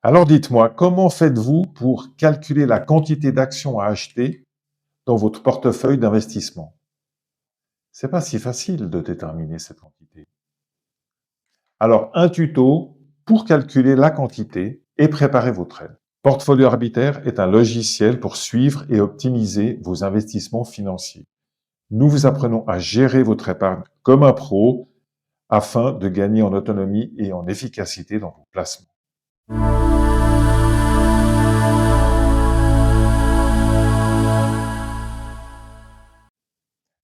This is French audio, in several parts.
Alors dites-moi, comment faites-vous pour calculer la quantité d'actions à acheter dans votre portefeuille d'investissement? C'est pas si facile de déterminer cette quantité. Alors, un tuto pour calculer la quantité et préparer vos trades. Portfolio Arbiter est un logiciel pour suivre et optimiser vos investissements financiers. Nous vous apprenons à gérer votre épargne comme un pro afin de gagner en autonomie et en efficacité dans vos placements.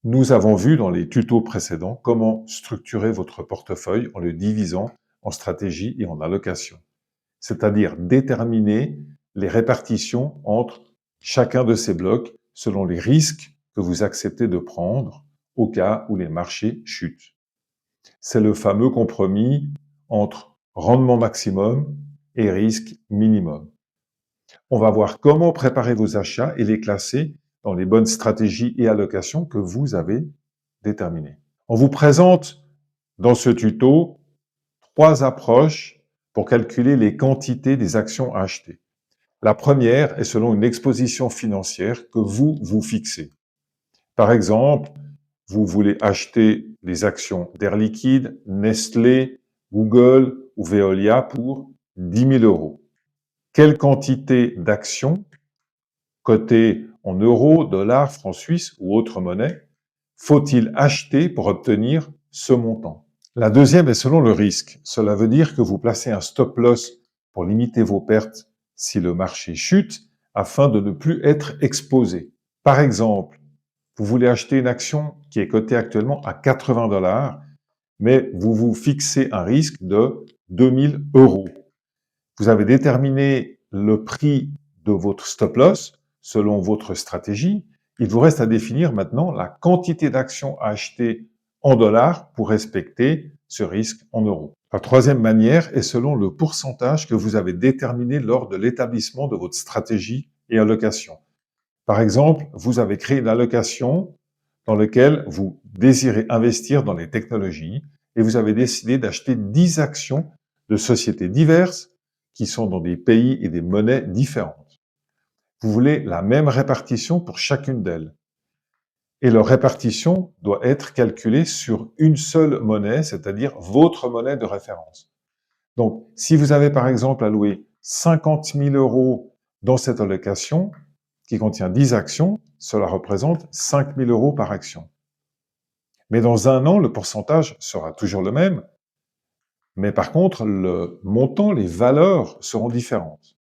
Nous avons vu dans les tutos précédents comment structurer votre portefeuille en le divisant en stratégie et en allocation, c'est-à-dire déterminer les répartitions entre chacun de ces blocs selon les risques que vous acceptez de prendre au cas où les marchés chutent. C'est le fameux compromis entre rendement maximum et risque minimum. On va voir comment préparer vos achats et les classer dans les bonnes stratégies et allocations que vous avez déterminées. On vous présente dans ce tuto 3 approches pour calculer les quantités des actions à acheter. La première est selon une exposition financière que vous fixez. Par exemple, vous voulez acheter les actions d'Air Liquide, Nestlé, Google ou Veolia pour 10 000 euros. Quelle quantité d'actions cotées en euros, dollars, francs suisses ou autres monnaies faut-il acheter pour obtenir ce montant? La deuxième est selon le risque. Cela veut dire que vous placez un stop loss pour limiter vos pertes si le marché chute afin de ne plus être exposé. Par exemple, vous voulez acheter une action qui est cotée actuellement à 80 $, mais vous vous fixez un risque de 2000 euros. Vous avez déterminé le prix de votre stop loss selon votre stratégie. Il vous reste à définir maintenant la quantité d'actions à acheter en dollars pour respecter ce risque en euros. La troisième manière est selon le pourcentage que vous avez déterminé lors de l'établissement de votre stratégie et allocation. Par exemple, vous avez créé une allocation dans laquelle vous désirez investir dans les technologies et vous avez décidé d'acheter 10 actions de sociétés diverses qui sont dans des pays et des monnaies différentes. Vous voulez la même répartition pour chacune d'elles. Et leur répartition doit être calculée sur une seule monnaie, c'est-à-dire votre monnaie de référence. Donc, si vous avez par exemple alloué 50 000 euros dans cette allocation, qui contient 10 actions, cela représente 5 000 euros par action. Mais dans un an, le pourcentage sera toujours le même, mais par contre, le montant, les valeurs seront différentes.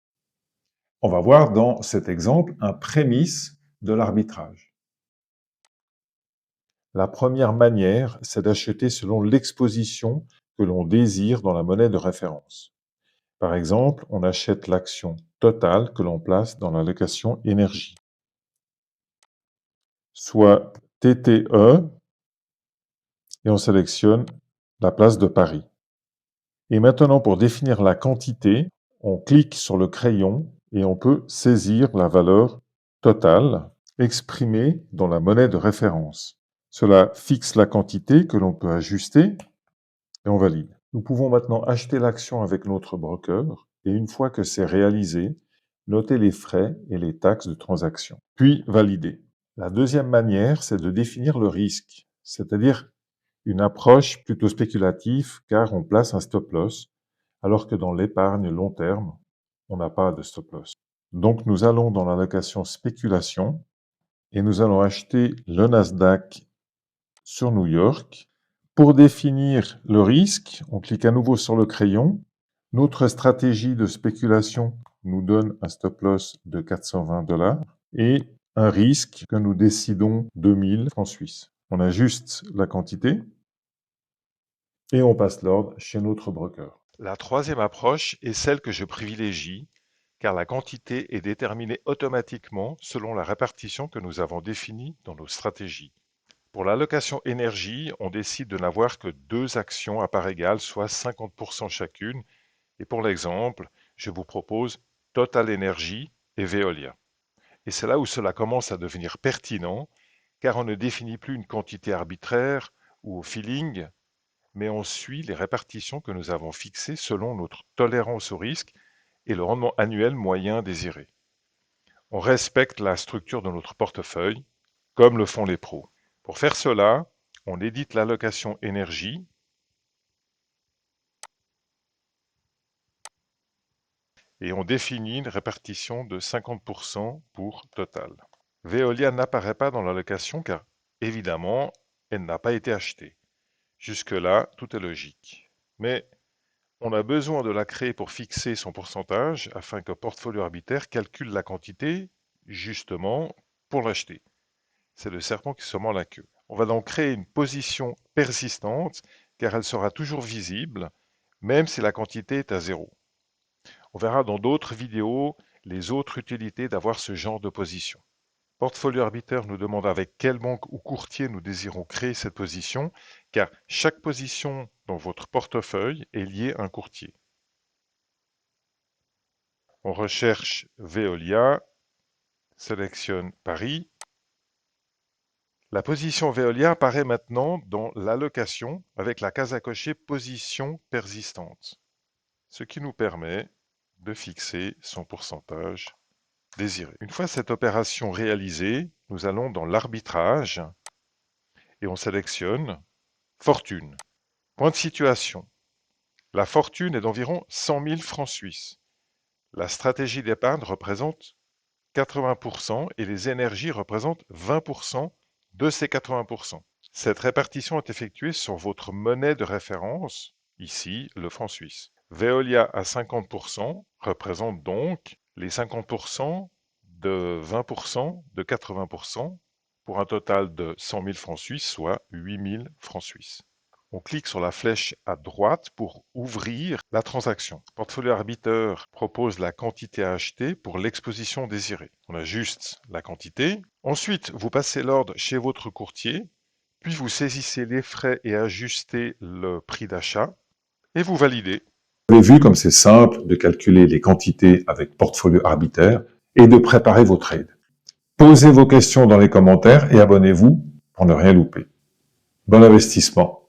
On va voir dans cet exemple un prémisse de l'arbitrage. La première manière, c'est d'acheter selon l'exposition que l'on désire dans la monnaie de référence. Par exemple, on achète l'action Total que l'on place dans l'allocation énergie, soit TTE, et on sélectionne la place de Paris. Et maintenant, pour définir la quantité, on clique sur le crayon et on peut saisir la valeur totale exprimée dans la monnaie de référence. Cela fixe la quantité que l'on peut ajuster et on valide. Nous pouvons maintenant acheter l'action avec notre broker et une fois que c'est réalisé, noter les frais et les taxes de transaction, puis valider. La deuxième manière, c'est de définir le risque, c'est-à-dire une approche plutôt spéculative car on place un stop loss, alors que dans l'épargne long terme, on n'a pas de stop loss. Donc nous allons dans l'allocation spéculation et nous allons acheter le Nasdaq sur New York. Pour définir le risque, on clique à nouveau sur le crayon. Notre stratégie de spéculation nous donne un stop loss de 420 $ et un risque que nous décidons 2000 francs suisses. On ajuste la quantité et on passe l'ordre chez notre broker. La troisième approche est celle que je privilégie, car la quantité est déterminée automatiquement selon la répartition que nous avons définie dans nos stratégies. Pour l'allocation énergie, on décide de n'avoir que 2 actions à part égale, soit 50% chacune, et pour l'exemple, je vous propose Total Energy et Veolia. Et c'est là où cela commence à devenir pertinent, car on ne définit plus une quantité arbitraire ou au feeling, mais on suit les répartitions que nous avons fixées selon notre tolérance au risque et le rendement annuel moyen désiré. On respecte la structure de notre portefeuille, comme le font les pros. Pour faire cela, on édite l'allocation énergie et on définit une répartition de 50% pour Total. Veolia n'apparaît pas dans l'allocation car, évidemment, elle n'a pas été achetée. Jusque-là, tout est logique. Mais on a besoin de la créer pour fixer son pourcentage afin que Portfolio Arbiter calcule la quantité, justement, pour l'acheter. C'est le serpent qui se mord la queue. On va donc créer une position persistante car elle sera toujours visible, même si la quantité est à zéro. On verra dans d'autres vidéos les autres utilités d'avoir ce genre de position. Portfolio Arbiter nous demande avec quelle banque ou courtier nous désirons créer cette position, car chaque position dans votre portefeuille est liée à un courtier. On recherche Veolia, sélectionne Paris. La position Veolia apparaît maintenant dans l'allocation avec la case à cocher position persistante, ce qui nous permet de fixer son pourcentage désiré. Une fois cette opération réalisée, nous allons dans l'arbitrage et on sélectionne fortune. Point de situation. La fortune est d'environ 100 000 francs suisses. La stratégie d'épargne représente 80% et les énergies représentent 20% de ces 80%. Cette répartition est effectuée sur votre monnaie de référence, ici le franc suisse. Veolia à 50% représente donc les 50% de 20% de 80% pour un total de 100 000 francs suisses, soit 8 000 francs suisses. On clique sur la flèche à droite pour ouvrir la transaction. Portfolio Arbiter propose la quantité à acheter pour l'exposition désirée. On ajuste la quantité. Ensuite, vous passez l'ordre chez votre courtier, puis vous saisissez les frais et ajustez le prix d'achat et vous validez. Vous avez vu comme c'est simple de calculer les quantités avec Portfolio Arbiter et de préparer vos trades. Posez vos questions dans les commentaires et abonnez-vous pour ne rien louper. Bon investissement!